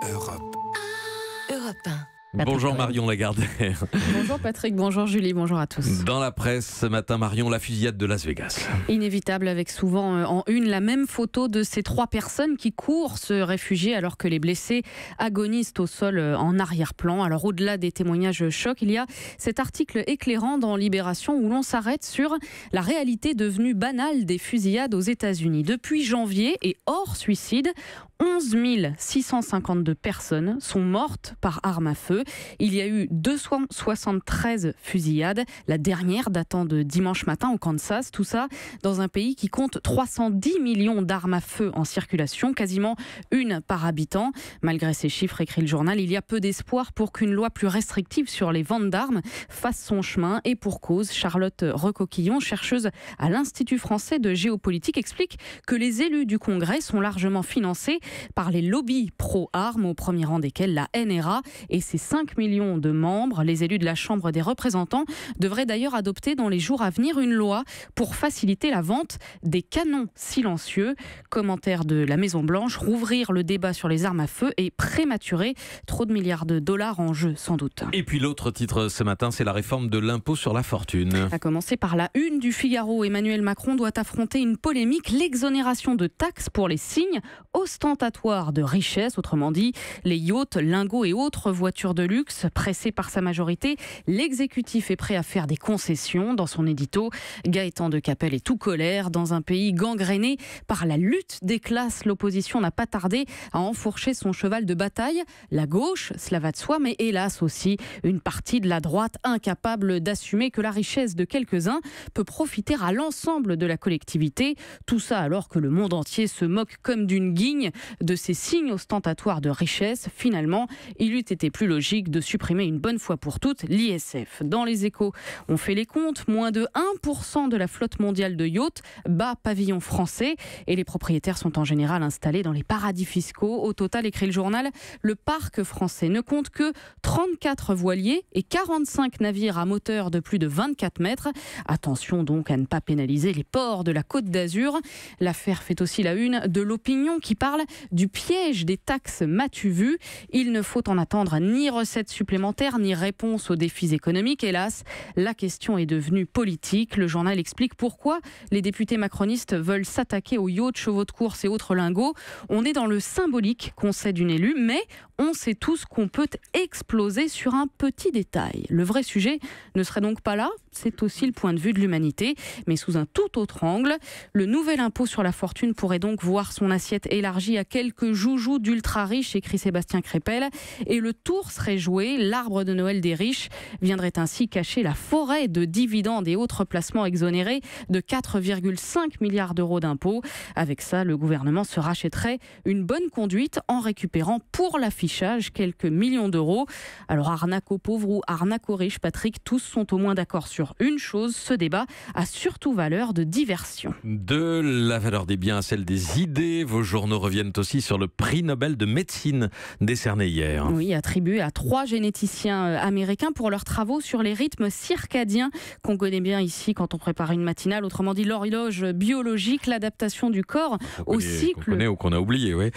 Europe 1. Bonjour Marion Lagardère. Bonjour Patrick, bonjour Julie, bonjour à tous. Dans la presse ce matin, Marion, la fusillade de Las Vegas. Inévitable, avec souvent en une la même photo de ces 3 personnes qui courent se réfugier alors que les blessés agonisent au sol en arrière-plan. Alors au-delà des témoignages chocs, il y a cet article éclairant dans Libération où l'on s'arrête sur la réalité devenue banale des fusillades aux États-Unis. Depuis janvier et hors suicide, 11 652 personnes sont mortes par arme à feu. Il y a eu 273 fusillades, la dernière datant de dimanche matin au Kansas. Tout ça dans un pays qui compte 310 millions d'armes à feu en circulation, quasiment une par habitant. Malgré ces chiffres, écrit le journal, il y a peu d'espoir pour qu'une loi plus restrictive sur les ventes d'armes fasse son chemin. Et pour cause, Charlotte Recoquillon, chercheuse à l'Institut français de géopolitique, explique que les élus du Congrès sont largement financés par les lobbies pro-armes, au premier rang desquels la NRA et ses 5 millions de membres. Les élus de la Chambre des représentants devraient d'ailleurs adopter dans les jours à venir une loi pour faciliter la vente des canons silencieux. Commentaire de la Maison-Blanche, rouvrir le débat sur les armes à feu est prématuré. Trop de milliards de dollars en jeu, sans doute. Et puis l'autre titre ce matin, c'est la réforme de l'impôt sur la fortune. À commencer par la une du Figaro, Emmanuel Macron doit affronter une polémique, l'exonération de taxes pour les signes ostentatoires de richesse, autrement dit les yachts, lingots et autres voitures de luxe. Pressé par sa majorité, l'exécutif est prêt à faire des concessions. Dans son édito, Gaëtan de Capelle est tout colère. Dans un pays gangréné par la lutte des classes, l'opposition n'a pas tardé à enfourcher son cheval de bataille. La gauche, cela va de soi, mais hélas aussi une partie de la droite incapable d'assumer que la richesse de quelques-uns peut profiter à l'ensemble de la collectivité. Tout ça alors que le monde entier se moque comme d'une guigne de ces signes ostentatoires de richesse. Finalement, il eût été plus logique de supprimer une bonne fois pour toutes l'ISF. Dans les Échos, on fait les comptes, moins de 1% de la flotte mondiale de yachts bat pavillon français et les propriétaires sont en général installés dans les paradis fiscaux. Au total, écrit le journal, le parc français ne compte que 34 voiliers et 45 navires à moteur de plus de 24 mètres. Attention donc à ne pas pénaliser les ports de la Côte d'Azur. L'affaire fait aussi la une de l'Opinion qui parle du piège des taxes m'as-tu vu. Il ne faut en attendre ni recettes supplémentaires ni réponse aux défis économiques. Hélas, la question est devenue politique. Le journal explique pourquoi les députés macronistes veulent s'attaquer aux yachts, chevaux de course et autres lingots. On est dans le symbolique qu'on sait d'une élue, mais on sait tous qu'on peut exploser sur un petit détail. Le vrai sujet ne serait donc pas là, c'est aussi le point de vue de l'humanité, mais sous un tout autre angle. Le nouvel impôt sur la fortune pourrait donc voir son assiette élargie à quelques joujoux d'ultra riches, écrit Sébastien Crépel, et le tour serait joué. L'arbre de Noël des riches viendrait ainsi cacher la forêt de dividendes et autres placements exonérés de 4,5 milliards d'euros d'impôts. Avec ça, le gouvernement se rachèterait une bonne conduite en récupérant pour l'affichage quelques millions d'euros. Alors arnaque aux pauvres ou arnaque aux riches, Patrick, tous sont au moins d'accord sur une chose, ce débat a surtout valeur de diversion. De la valeur des biens à celle des idées, vos journaux reviennent aussi sur le prix Nobel de médecine décerné hier. Oui, attribué à 3 généticiens américains pour leurs travaux sur les rythmes circadiens qu'on connaît bien ici quand on prépare une matinale, autrement dit l'horloge biologique, l'adaptation du corps au cycle. Qu'on connaît ou qu'on a oublié, oui.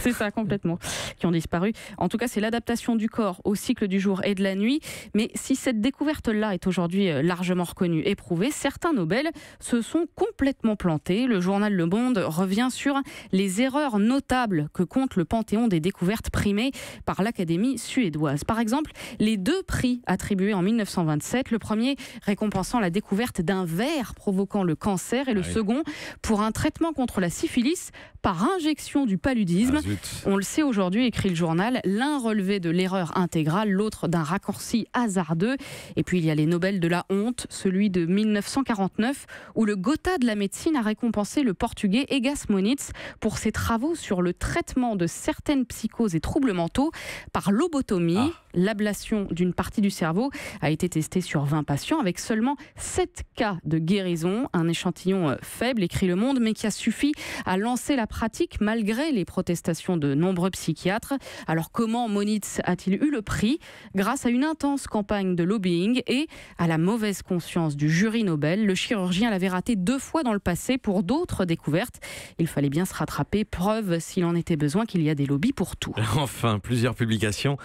C'est ça, complètement, qui ont disparu. En tout cas, c'est l'adaptation du corps au cycle du jour et de la nuit. Mais si cette découverte-là est aujourd'hui largement reconnue et prouvée, certains Nobel se sont complètement plantés. Le journal Le Monde revient sur les erreurs notables que compte le panthéon des découvertes primées par l'Académie suédoise. Par exemple, les 2 prix attribués en 1927, le premier récompensant la découverte d'un ver provoquant le cancer et le second pour un traitement contre la syphilis par injection du paludisme. On le sait aujourd'hui, écrit le journal, l'un relevait de l'erreur intégrale, l'autre d'un raccourci hasardeux. Et puis il y a les Nobel de la honte, celui de 1949 où le Gotha de la médecine a récompensé le portugais Egas Moniz pour ses travaux sur le traitement de certaines psychoses et troubles mentaux par lobotomie lobotomie. L'ablation d'une partie du cerveau a été testée sur 20 patients avec seulement 7 cas de guérison. Un échantillon faible, écrit Le Monde, mais qui a suffi à lancer la pratique malgré les protestations de nombreux psychiatres. Alors comment Monitz a-t-il eu le prix? Grâce à une intense campagne de lobbying et à la mauvaise conscience du jury Nobel. Le chirurgien l'avait raté 2 fois dans le passé pour d'autres découvertes. Il fallait bien se rattraper, preuve s'il en était besoin qu'il y a des lobbies pour tout. Enfin, plusieurs publications.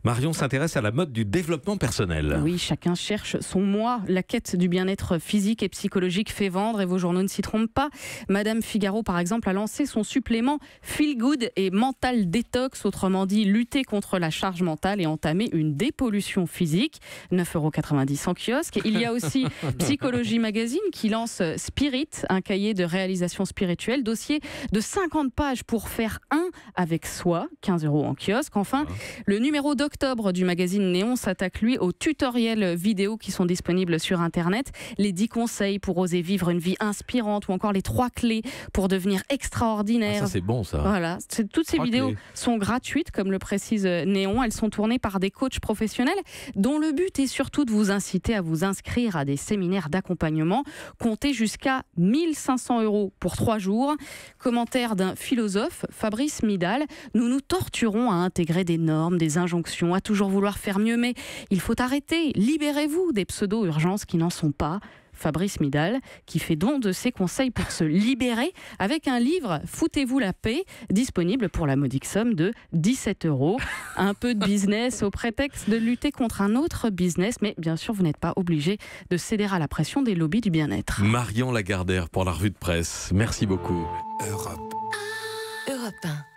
Marion s'intéresse à la mode du développement personnel. Oui, chacun cherche son moi. La quête du bien-être physique et psychologique fait vendre et vos journaux ne s'y trompent pas. Madame Figaro, par exemple, a lancé son supplément Feel Good et Mental Detox, autrement dit lutter contre la charge mentale et entamer une dépollution physique. 9,90 € en kiosque. Il y a aussi Psychologie Magazine qui lance Spirit, un cahier de réalisation spirituelle, dossier de 50 pages pour faire un avec soi, 15 € en kiosque. Enfin, le numéro d'octobre du magazine Néon s'attaque lui aux tutoriels vidéo qui sont disponibles sur Internet. Les 10 conseils pour oser vivre une vie inspirante ou encore les 3 clés pour devenir extraordinaire. Ça c'est bon ça. Voilà, toutes ces vidéos sont gratuites comme le précise Néon. Elles sont tournées par des coachs professionnels dont le but est surtout de vous inciter à vous inscrire à des séminaires d'accompagnement. Comptez jusqu'à 1 500 € pour 3 jours. Commentaire d'un philosophe, Fabrice Midal. Nous nous torturons à intégrer des normes, des injonctions, à toujours vouloir faire mieux, mais il faut arrêter. Libérez-vous des pseudo-urgences qui n'en sont pas. Fabrice Midal, qui fait don de ses conseils pour se libérer avec un livre Foutez-vous la paix, disponible pour la modique somme de 17 €. Un peu de business au prétexte de lutter contre un autre business, mais bien sûr, vous n'êtes pas obligé de céder à la pression des lobbies du bien-être. Marion Lagardère pour la revue de presse. Merci beaucoup. Europe 1.